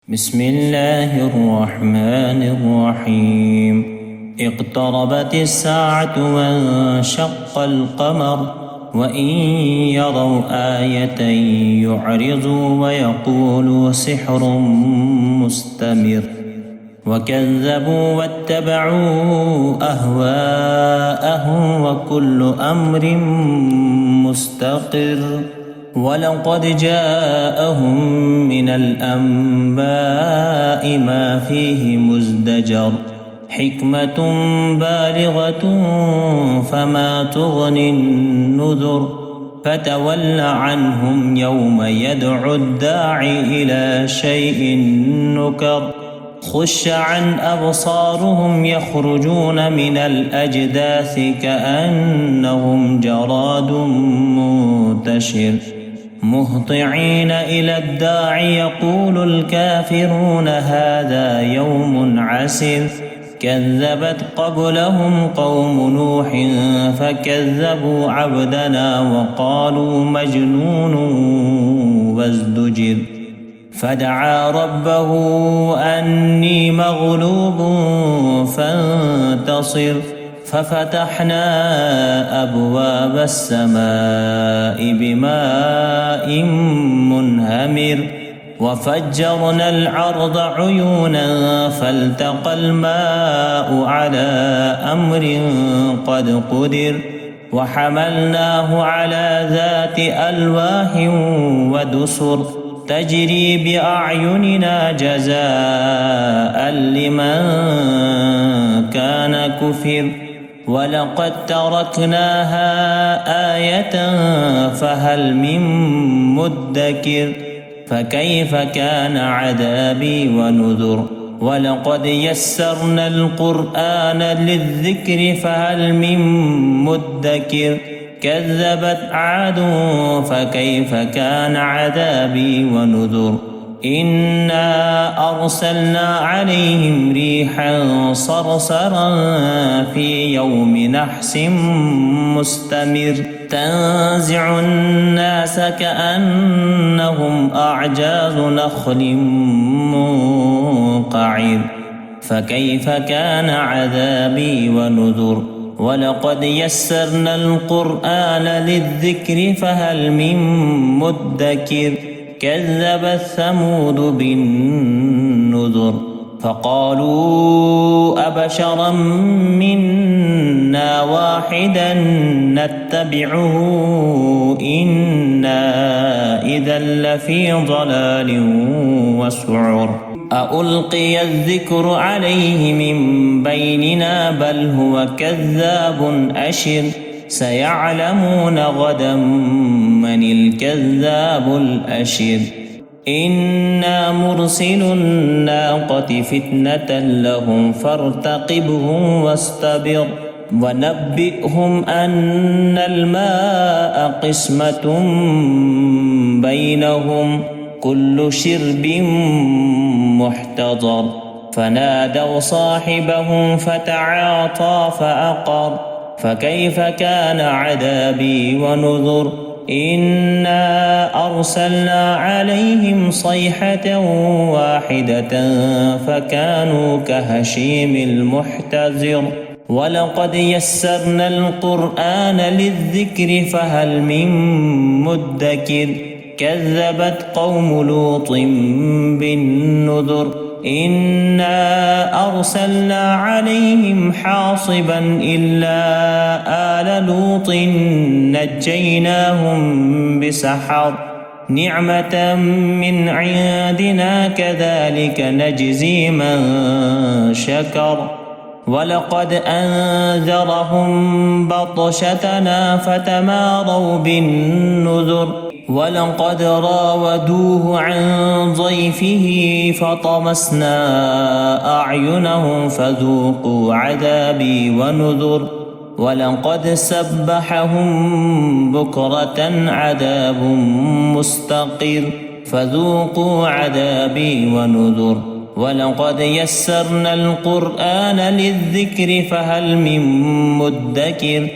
بسم الله الرحمن الرحيم. اقتربت الساعة وانشق القمر وإن يروا آية يعرضوا ويقولوا سحر مستمر وكذبوا واتبعوا أهواءهم وكل أمر مستقر ولقد جاءهم من الأنباء ما فيه مزدجر حكمة بالغة فما تغني النذر فتول عنهم يوم يدعو الداعي إلى شيء نكر خش عن أبصارهم يخرجون من الأجداث كأنهم جراد منتشر مهطعين إلى الداعي يقول الكافرون هذا يوم عسر كذبت قبلهم قوم نوح فكذبوا عبدنا وقالوا مجنون وازدجر فدعا ربه أني مغلوب فانتصر ففتحنا أبواب السماء بماء منهمر وفجرنا الأرض عيونا فالتقى الماء على أمر قد قدر وحملناه على ذات ألواح ودسر تجري بأعيننا جزاء لمن كان كفر ولقد تركناها آية فهل من مدكر فكيف كان عذابي ونذر ولقد يسرنا القرآن للذكر فهل من مدكر كذبت عاد فكيف كان عذابي ونذر إنا أرسلنا عليهم ريحا صرصرا في يوم نحس مستمر تنزع الناس كأنهم أعجاز نخل منقعر فكيف كان عذابي ونذر ولقد يسرنا القرآن للذكر فهل من مدكر كذبت ثمود بالنذر فقالوا أبشرا منا واحدا نتبعه إنا إذا لفي ضلال وسعر ألقي الذكر عليه من بيننا بل هو كذاب أشر سيعلمون غدا من الكذاب الأشر إنا مرسل الناقة فتنة لهم فارتقبهم واستبر ونبئهم أن الماء قسمة بينهم كل شرب محتضر فنادوا صاحبهم فتعاطى فأقر فكيف كان عذابي ونذر إنا أرسلنا عليهم صيحة واحدة فكانوا كهشيم المحتضر ولقد يسرنا القرآن للذكر فهل من مدكر كذبت قوم لوط بالنذر إنا أرسلنا عليهم حاصبا إلا آل لوط نجيناهم بسحر نعمة من عندنا كذلك نجزي من شكر ولقد أنذرهم بطشتنا فتماروا بالنذر ولقد راودوه عن ضيفه فطمسنا أعينهم فذوقوا عذابي ونذر ولقد سبحهم بكرة عذاب مستقر فذوقوا عذابي ونذر ولقد يسرنا القرآن للذكر فهل من مدكر